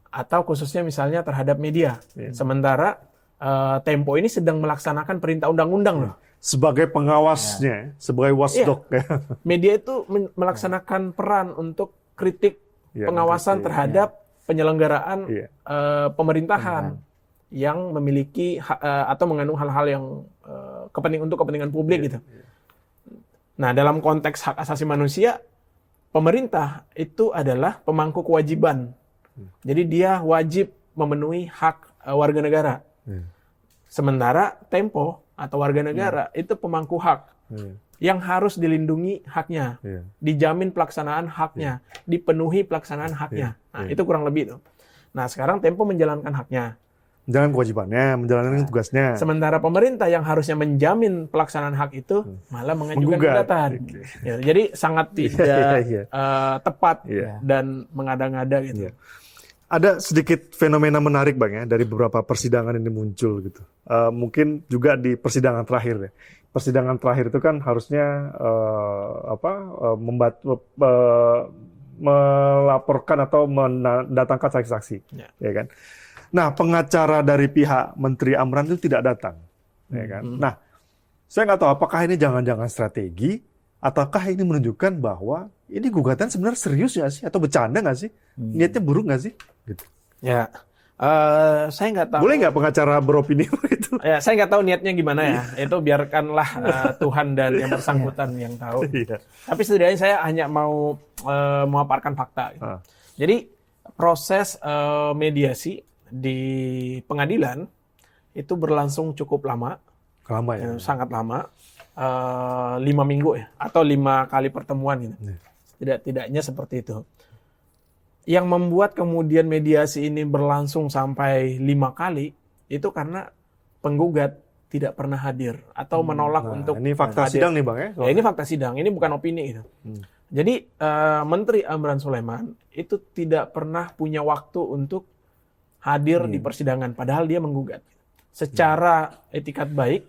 atau khususnya misalnya terhadap media. Sementara Tempo ini sedang melaksanakan perintah undang-undang loh. Sebagai pengawasnya, sebagai watchdog. Media itu melaksanakan peran untuk kritik pengawasan terhadap penyelenggaraan pemerintahan yang memiliki atau mengandung hal-hal yang untuk kepentingan publik gitu. Nah, dalam konteks hak asasi manusia, pemerintah itu adalah pemangku kewajiban. Jadi dia wajib memenuhi hak warga negara. Sementara Tempo atau warga negara itu pemangku hak yang harus dilindungi haknya, dijamin pelaksanaan haknya, dipenuhi pelaksanaan haknya. Nah, itu kurang lebih itu. Nah, sekarang Tempo menjalankan haknya. Menjalankan kewajibannya, menjalankan tugasnya. Sementara pemerintah yang harusnya menjamin pelaksanaan hak itu malah mengajukan gugatan. Ya, jadi sangat tidak tepat dan mengada-ngada gitu. Ada sedikit fenomena menarik Bang ya dari beberapa persidangan ini muncul gitu. Mungkin juga di persidangan terakhir ya. Persidangan terakhir itu kan harusnya melaporkan atau mendatangkan saksi-saksi, ya kan? Nah, pengacara dari pihak Menteri Amran itu tidak datang, ya kan? Nah, saya nggak tahu apakah ini jangan-jangan strategi, ataukah ini menunjukkan bahwa ini gugatan sebenarnya serius nggak sih, atau bercanda nggak sih, niatnya buruk nggak sih? Gitu. Ya, Saya nggak tahu. Boleh nggak pengacara beropini itu? Ya, saya nggak tahu niatnya gimana ya. Itu biarkanlah Tuhan dan yang bersangkutan yang tahu. Iya. Tapi setidaknya saya hanya mau memaparkan fakta. Gitu. Jadi proses mediasi di pengadilan itu berlangsung cukup lama. Lama ya? Sangat lama. 5 minggu ya, atau 5 kali pertemuan gitu. Tidaknya seperti itu. Yang membuat kemudian mediasi ini berlangsung sampai 5 kali itu karena penggugat tidak pernah hadir atau menolak untuk ini fakta hadir. sidang nih Bang ya? Ini fakta sidang, ini bukan opini gitu. Jadi Menteri Amran Sulaiman itu tidak pernah punya waktu untuk hadir di persidangan padahal dia menggugat. Secara etikat baik,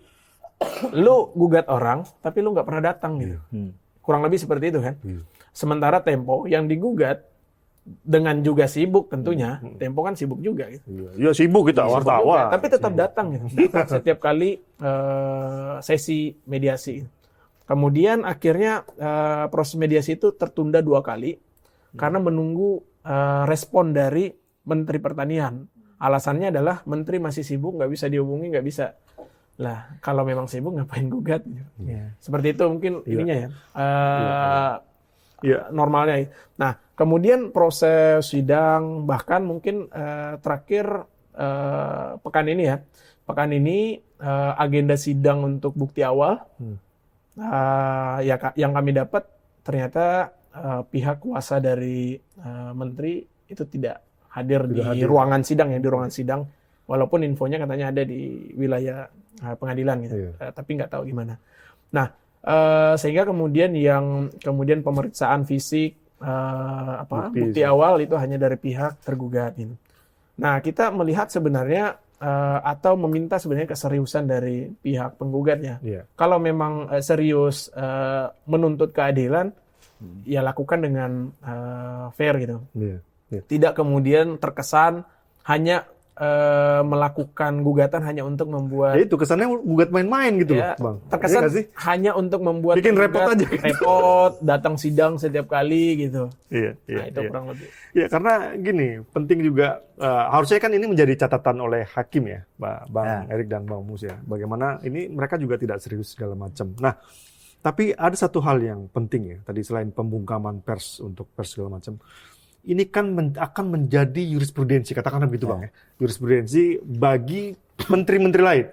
lu gugat orang tapi lu nggak pernah datang gitu. Kurang lebih seperti itu kan. Sementara Tempo yang digugat dengan juga sibuk tentunya, Tempo kan sibuk juga gitu. Iya sibuk kita wartawan. Tapi tetap datang gitu. Datang setiap kali sesi mediasi. Kemudian akhirnya proses mediasi itu tertunda 2 kali karena menunggu respon dari Menteri Pertanian. Alasannya adalah Menteri masih sibuk, nggak bisa dihubungi, nggak bisa. Lah, kalau memang sibuk ngapain gugat? Seperti itu mungkin ininya ya. Normalnya. Nah, kemudian proses sidang bahkan mungkin terakhir pekan ini ya. Pekan ini agenda sidang untuk bukti awal yang kami dapat ternyata pihak kuasa dari menteri itu tidak hadir di ruangan sidang ya, di ruangan sidang. Walaupun infonya katanya ada di wilayah pengadilan gitu, tapi nggak tahu gimana. Nah, sehingga kemudian pemeriksaan fisik bukti awal itu hanya dari pihak tergugat. Gitu. Nah, kita melihat sebenarnya atau meminta sebenarnya keseriusan dari pihak penggugatnya. Kalau memang serius menuntut keadilan, ya lakukan dengan fair gitu. Tidak kemudian terkesan hanya melakukan gugatan hanya untuk membuat itu kesannya gugat main-main gitu loh, Bang. Terkesan hanya untuk membuat bikin repot aja. Repot, datang sidang setiap kali gitu. Iya, itu kurang lebih. Ya, karena gini, penting juga harusnya kan ini menjadi catatan oleh hakim ya, Bang Erik dan Bang Mus ya. Bagaimana ini mereka juga tidak serius segala macam. Nah, tapi ada satu hal yang penting ya. Tadi selain pembungkaman pers untuk pers segala macam, ini kan akan menjadi jurisprudensi, katakanlah begitu Bang ya, jurisprudensi bagi menteri-menteri lain,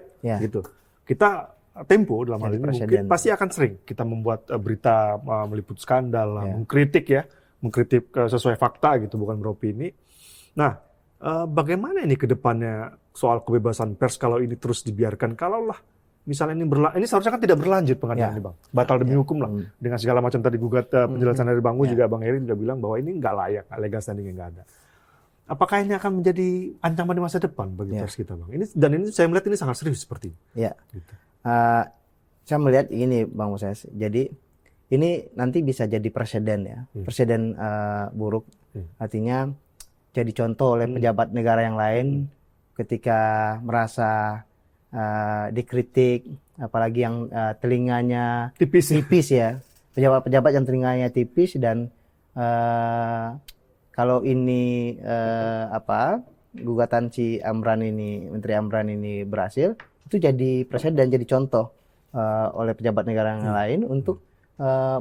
gitu. Kita Tempo dalam hal ini mungkin pasti akan sering kita membuat berita meliput skandal, mengkritik sesuai fakta gitu, bukan beropini. Nah, bagaimana ini ke depannya soal kebebasan pers kalau ini terus dibiarkan, kalaulah misalnya ini seharusnya kan tidak berlanjut pengadilan ini Bang. Batal demi hukum lah. Dengan segala macam tadi gugat penjelasan dari Bang Mus juga Bang Heri juga bilang bahwa ini nggak layak, legal standing-nya nggak ada. Apakah ini akan menjadi ancaman di masa depan bagi pers kita Bang? Ini saya melihat ini sangat serius seperti ini. Iya. Gitu. Saya melihat ini Bang Moses. Jadi ini nanti bisa jadi presiden ya. Presiden buruk. Artinya jadi contoh oleh pejabat negara yang lain ketika merasa dikritik, apalagi yang telinganya tipis ya, pejabat-pejabat yang telinganya tipis dan kalau ini gugatan si Menteri Amran ini berhasil, itu jadi presiden, jadi contoh oleh pejabat negara yang lain untuk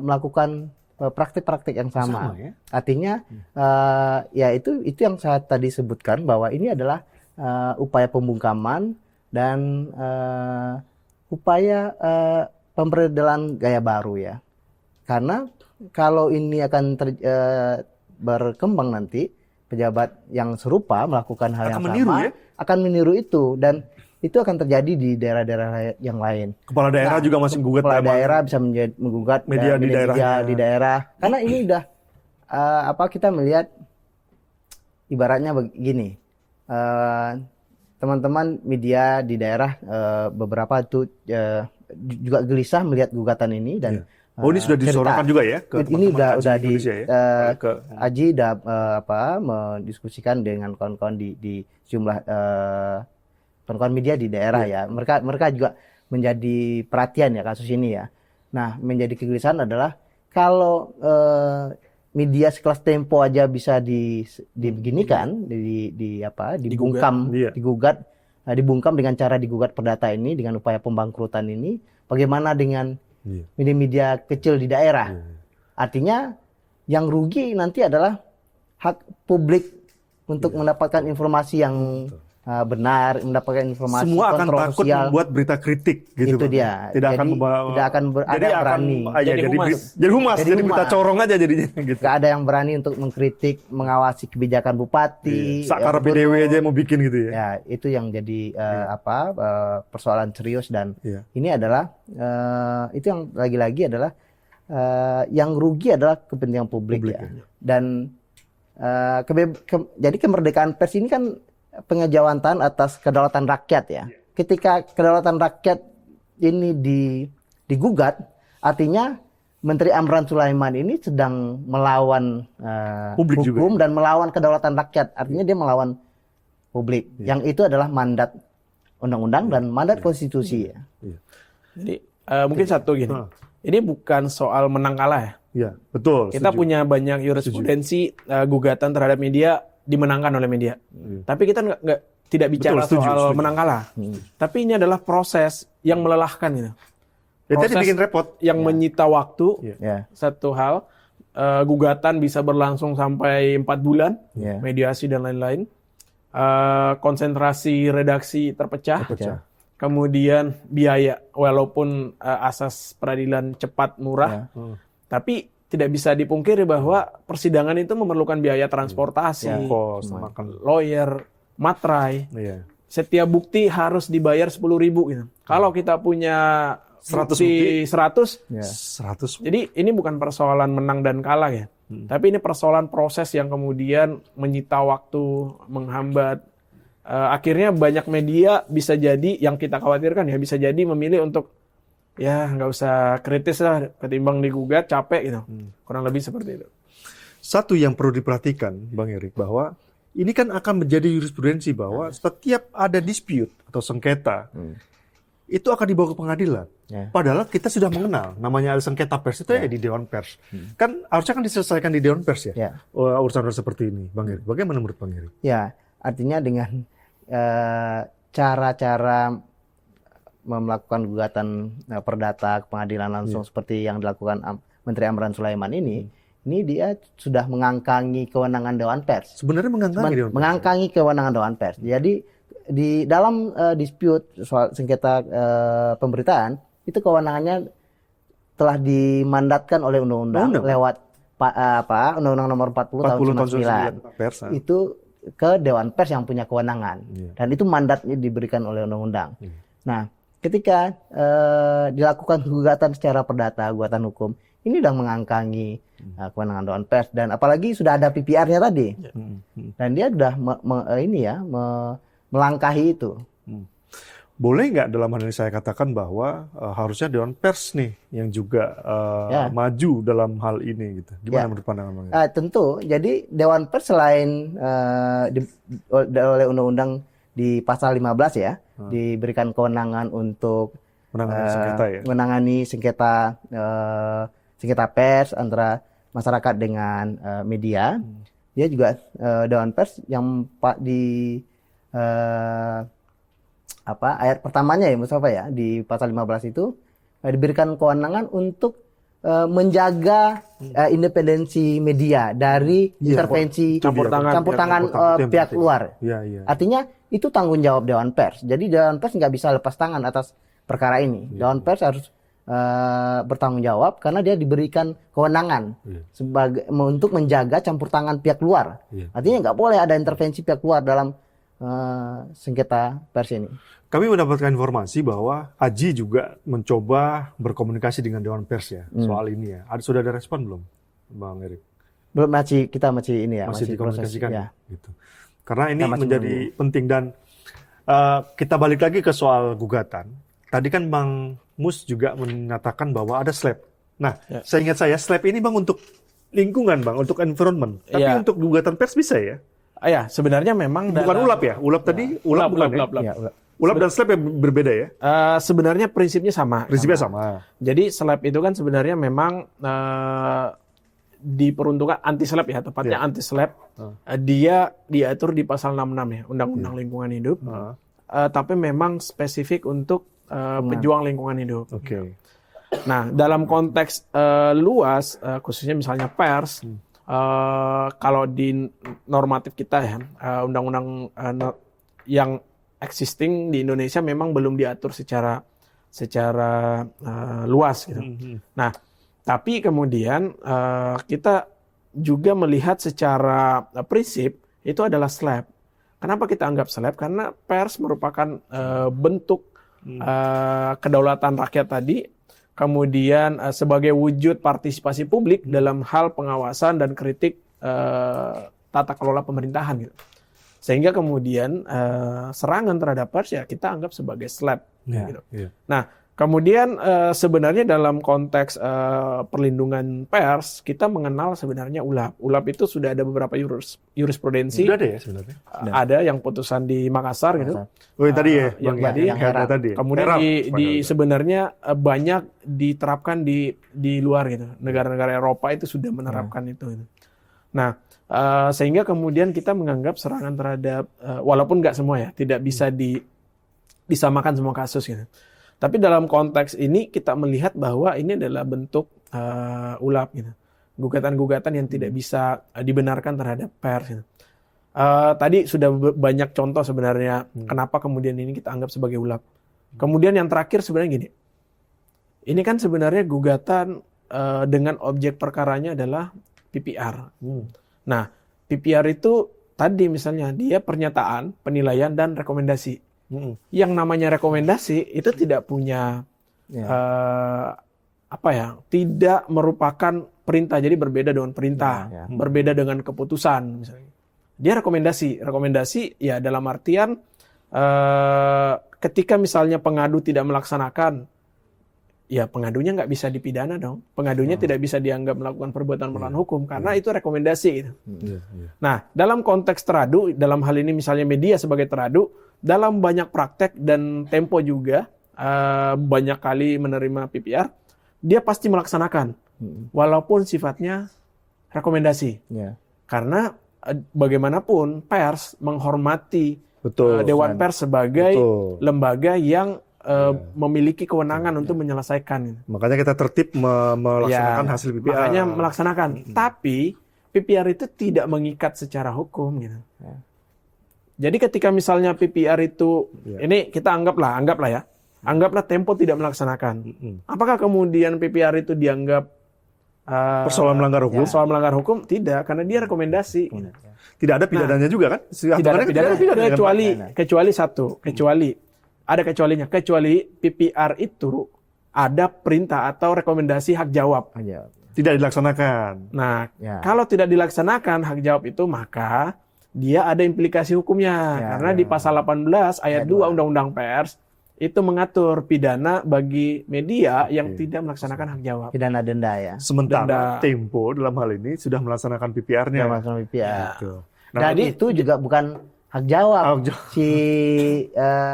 melakukan praktik-praktik yang sama ya? Artinya ya itu yang saya tadi sebutkan bahwa ini adalah upaya pembungkaman dan upaya pemberedelan gaya baru ya. Karena kalau ini akan berkembang nanti, pejabat yang serupa melakukan hal yang sama akan meniru itu, dan itu akan terjadi di daerah-daerah yang lain. Kepala daerah juga masih menggugat. Kepala daerah bisa menggugat media di daerah. Karena ini udah kita melihat ibaratnya begini. Teman-teman media di daerah beberapa itu juga gelisah melihat gugatan ini dan ini sudah disuarakan juga ya ke ini udah di Aji udah mendiskusikan dengan kawan-kawan di sejumlah kawan-kawan media di daerah ya. Mereka juga menjadi perhatian ya kasus ini ya. Nah, menjadi kegelisahan adalah kalau media sekelas Tempo aja bisa dibeginikan, dibungkam, digugat, dibungkam dengan cara digugat perdata ini dengan upaya pembangkrutan ini. Bagaimana dengan media-media kecil di daerah? Artinya yang rugi nanti adalah hak publik untuk mendapatkan informasi yang benar, mendapatkan informasi semua akan takut membuat berita kritik gitu. Itu dia. Tidak akan ada yang berani. Jadi humas, jadi berita corong aja jadinya gitu. Gak ada yang berani untuk mengkritik, mengawasi kebijakan bupati. Sakar PDW aja mau bikin gitu ya. Ya, itu yang jadi persoalan serius dan ini adalah itu yang lagi-lagi adalah yang rugi adalah kepentingan publik ya. Dan jadi kemerdekaan pers ini kan pengejawantahan atas kedaulatan rakyat ya. Ketika kedaulatan rakyat ini digugat, artinya Menteri Amran Sulaiman ini sedang melawan publik hukum juga, dan melawan kedaulatan rakyat. Artinya dia melawan publik. Yang itu adalah mandat undang-undang dan mandat konstitusi ya. Jadi mungkin satu gini. Ini bukan soal menang kalah ya. Iya, betul. Kita punya banyak jurisprudensi gugatan terhadap media dimenangkan oleh media. Tapi kita tidak bicara soal menang kalah. Tapi ini adalah proses yang melelahkan gitu. Proses bikin repot. Yang menyita waktu. Satu hal, gugatan bisa berlangsung sampai 4 bulan, mediasi dan lain-lain. Konsentrasi redaksi terpecah. Kemudian biaya, walaupun asas peradilan cepat murah, tapi tidak bisa dipungkiri bahwa persidangan itu memerlukan biaya transportasi, lawyer, materai. Setiap bukti harus dibayar 10.000 gitu. Kalau kita punya 100, jadi ini bukan persoalan menang dan kalah ya. Tapi ini persoalan proses yang kemudian menyita waktu, menghambat. Akhirnya banyak media bisa jadi, yang kita khawatirkan ya, bisa jadi memilih untuk ya nggak usah kritis lah, ketimbang digugat capek gitu. Kurang lebih seperti itu. Satu yang perlu diperhatikan Bang Erik, bahwa ini kan akan menjadi jurisprudensi bahwa setiap ada dispute atau sengketa itu akan dibawa ke pengadilan. Padahal kita sudah mengenal namanya sengketa pers itu ya di Dewan Pers. Kan harusnya kan diselesaikan di Dewan Pers ya. Urusan-urusan seperti ini, Bang Erik. Bagaimana menurut Bang Erik? Ya, artinya dengan cara-cara melakukan gugatan perdata ke pengadilan langsung seperti yang dilakukan Menteri Amran Sulaiman ini dia sudah mengangkangi kewenangan Dewan Pers. Sebenarnya mengangkangi kewenangan Dewan Pers. Jadi di dalam dispute soal sengketa pemberitaan itu kewenangannya telah dimandatkan oleh undang-undang lewat Undang-Undang Nomor 40 tahun 1999. Itu ke Dewan Pers yang punya kewenangan. Dan itu mandatnya diberikan oleh undang-undang. Nah, ketika dilakukan gugatan secara perdata, gugatan hukum, ini sudah mengangkangi kewenangan Dewan Pers, dan apalagi sudah ada PPR-nya tadi, dan dia sudah melangkahi itu. Boleh nggak dalam hal ini saya katakan bahwa harusnya Dewan Pers nih yang juga maju dalam hal ini gitu? Gimana menurut pandangan Bang? Tentu, jadi Dewan Pers selain oleh undang-undang di pasal 15 ya, diberikan kewenangan untuk menangani sengketa pers antara masyarakat dengan media. Dia juga Dewan Pers yang ayat pertamanya ya Mustafa ya, di pasal 15 itu diberikan kewenangan untuk menjaga independensi media dari intervensi campur tangan pihak luar. Artinya itu tanggung jawab Dewan Pers. Jadi Dewan Pers nggak bisa lepas tangan atas perkara ini. Dewan Pers harus bertanggung jawab karena dia diberikan kewenangan untuk menjaga campur tangan pihak luar. Artinya nggak boleh ada intervensi pihak luar dalam sengketa pers ini. Kami mendapatkan informasi bahwa Aji juga mencoba berkomunikasi dengan Dewan Pers ya soal ini ya. Sudah ada respon belum, Bang Erik? Belum, kita masih ini ya, masih dikomunikasikan ya. Gitu. Karena ini menjadi penting dan kita balik lagi ke soal gugatan. Tadi kan Bang Mus juga mengatakan bahwa ada SLAP. Nah, seingat saya SLAP ini Bang untuk lingkungan Bang, untuk environment. Tapi untuk gugatan pers bisa ya? Ya, sebenarnya memang bukan ULAP ya? ULAP tadi ULAP bukan ya? ULAP dan SLAP yang berbeda ya? Sebenarnya prinsipnya sama. Prinsipnya sama. Jadi SLAP itu kan sebenarnya memang diperuntukkan anti-SLAPP ya, tepatnya anti-SLAPP. Dia diatur di pasal 66 ya, Undang-Undang Lingkungan Hidup. Tapi memang spesifik untuk pejuang lingkungan hidup. Oke. Nah, dalam konteks luas, khususnya misalnya pers, kalau di normatif kita ya, undang-undang yang existing di Indonesia memang belum diatur secara luas gitu. Nah, tapi kemudian kita juga melihat secara prinsip itu adalah SLAPP. Kenapa kita anggap SLAPP? Karena pers merupakan bentuk kedaulatan rakyat tadi, kemudian sebagai wujud partisipasi publik dalam hal pengawasan dan kritik tata kelola pemerintahan gitu. Sehingga kemudian serangan terhadap pers ya kita anggap sebagai SLAPP. Gitu. Nah, kemudian sebenarnya dalam konteks perlindungan pers, kita mengenal sebenarnya ULAP. ULAP itu sudah ada beberapa jurisprudensi. Sudah ada ya sebenarnya? Ada yang putusan di Makassar gitu. Oh, yang tadi ya? Yang Bang, tadi. yang tadi. Kemudian sebenarnya banyak diterapkan di luar gitu. Negara-negara Eropa itu sudah menerapkan itu. Nah, sehingga kemudian kita menganggap serangan terhadap, walaupun nggak semua ya, tidak bisa disamakan semua kasus gitu. Tapi dalam konteks ini kita melihat bahwa ini adalah bentuk ULAP gitu. Gugatan-gugatan yang tidak bisa dibenarkan terhadap pers gitu. Tadi sudah banyak contoh sebenarnya kenapa kemudian ini kita anggap sebagai ULAP. Kemudian yang terakhir sebenarnya gini. Ini kan sebenarnya gugatan dengan objek perkaranya adalah PPR. Nah, PPR itu tadi misalnya dia pernyataan, penilaian, dan rekomendasi. Yang namanya rekomendasi itu tidak punya tidak merupakan perintah, jadi berbeda dengan perintah, berbeda dengan keputusan misalnya. Dia rekomendasi ya dalam artian ketika misalnya pengadu tidak melaksanakan, ya pengadunya nggak bisa dipidana dong, pengadunya tidak bisa dianggap melakukan perbuatan melawan hukum karena itu rekomendasi gitu. Nah, dalam konteks teradu, dalam hal ini misalnya media sebagai teradu, dalam banyak praktek dan Tempo juga banyak kali menerima PPR, dia pasti melaksanakan walaupun sifatnya rekomendasi. Karena bagaimanapun pers menghormati Dewan Pers sebagai lembaga yang memiliki kewenangan untuk menyelesaikan. Makanya kita tertib melaksanakan hasil PPR. Makanya melaksanakan. Tapi PPR itu tidak mengikat secara hukum gitu. Jadi ketika misalnya PPR itu, ini kita anggaplah ya, anggaplah Tempo tidak melaksanakan. Apakah kemudian PPR itu dianggap persoalan melanggar hukum? Persoalan melanggar hukum? Tidak, karena dia rekomendasi. Tidak ada pidananya juga kan? Tidak ada pidana, kecuali satu, ada kecualinya, kecuali PPR itu ada perintah atau rekomendasi hak jawab. Tidak dilaksanakan. Nah, kalau tidak dilaksanakan hak jawab itu, maka dia ada implikasi hukumnya. Karena di pasal 18 ayat 2 Undang-Undang Pers itu mengatur pidana bagi media yang tidak melaksanakan hak jawab. Pidana denda ya. Sementara Tempo dalam hal ini sudah melaksanakan PPR-nya. Sudah melaksanakan PPR. Nah, dan itu juga bukan hak jawab.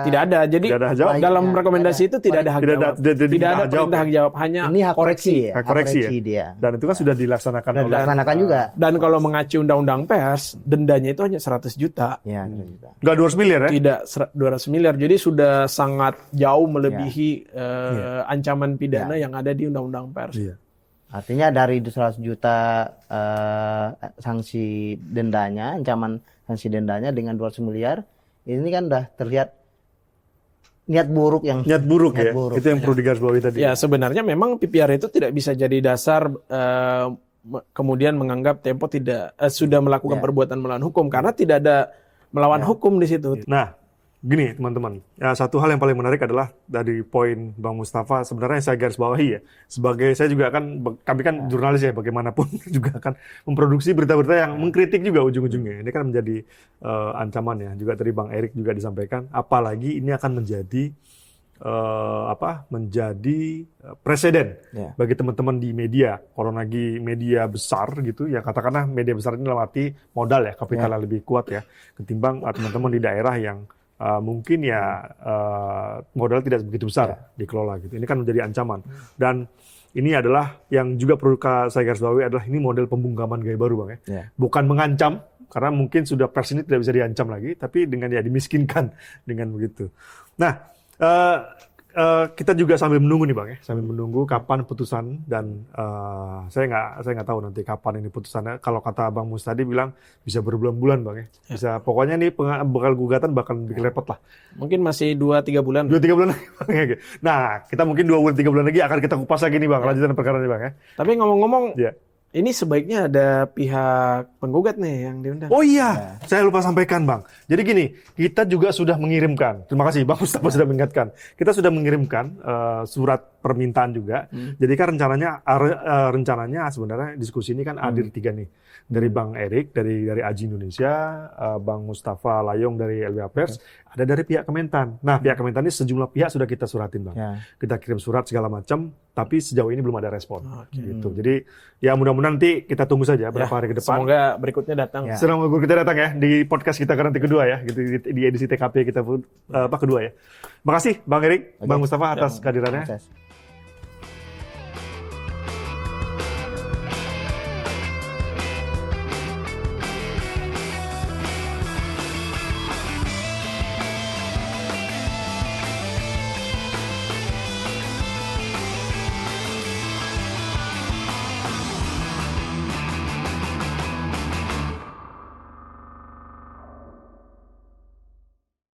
Tidak ada. Jadi tidak ada hak jawab. Dalam rekomendasi itu tidak ada hak jawab. Tidak ada perintah hak jawab. Hanya ini hak koreksi. Koreksi ya? Dia. Dan itu kan sudah dilaksanakan juga. Dan kalau mengacu Undang-Undang Pers, dendanya itu hanya 100 juta. Nggak 200 miliar ya? Tidak 200 miliar. Jadi sudah sangat jauh melebihi ancaman pidana yang ada di Undang-Undang Pers. Artinya dari 100 juta sanksi dendanya, ancaman sanksi dendanya dengan 200 miliar, ini kan udah terlihat niat buruk ya. Itu yang perlu digarisbawahi tadi. Ya, sebenarnya memang PPR itu tidak bisa jadi dasar kemudian menganggap Tempo tidak sudah melakukan perbuatan melawan hukum karena tidak ada melawan hukum di situ. Nah, gini teman-teman, satu hal yang paling menarik adalah dari poin Bang Mustafa, sebenarnya saya garis bawahi ya, sebagai saya juga kami kan jurnalis ya, bagaimanapun juga akan memproduksi berita-berita yang mengkritik juga ujung-ujungnya. Ini kan menjadi ancaman ya, juga tadi Bang Erik juga disampaikan, apalagi ini akan menjadi presiden bagi teman-teman di media, kalau lagi media besar gitu ya, katakanlah media besar ini dalam arti modal ya, kapitalnya lebih kuat ya, ketimbang teman-teman di daerah yang mungkin ya modal tidak begitu besar dikelola gitu. Ini kan menjadi ancaman. Dan ini adalah yang juga perlu saya garis bawahi adalah ini model pembungkaman gaya baru, Bang ya. Bukan mengancam, karena mungkin sudah pers ini tidak bisa diancam lagi, tapi dengan ya dimiskinkan dengan begitu. Nah, kita juga sambil menunggu nih, Bang ya, sambil menunggu kapan putusan, dan saya nggak tahu nanti kapan ini putusannya. Kalau kata Bang Mus tadi bilang bisa berbulan-bulan, Bang ya. Bisa, pokoknya nih bakal gugatan bakal bikin repot lah. Mungkin masih 2-3 bulan. 2-3 bulan lagi, Bang ya. Nah, kita mungkin 2-3 bulan lagi akan kita kupas lagi nih, Bang, lanjutan perkara ini, Bang ya. Tapi ngomong-ngomong, ini sebaiknya ada pihak penggugat nih yang diundang. Oh iya, saya lupa sampaikan, Bang. Jadi gini, kita juga sudah mengirimkan. Terima kasih, Bang Mustafa sudah mengingatkan. Kita sudah mengirimkan surat permintaan juga. Jadi kan rencananya sebenarnya diskusi ini kan hadir 3 nih. Dari Bang Erik, dari Aji Indonesia, Bang Mustafa Layong dari LBH Pers, ada dari pihak Kementan. Nah, pihak Kementan ini sejumlah pihak sudah kita suratin, Bang. Kita kirim surat segala macam, tapi sejauh ini belum ada respon. Gitu. Jadi ya mudah-mudahan nanti kita tunggu saja berapa hari ke depan. Semoga berikutnya datang. Semoga kita datang ya di podcast kita nanti kedua ya, gitu, di edisi TKP kita kedua ya. Makasih Bang Erik, Bang Mustafa atas kehadirannya.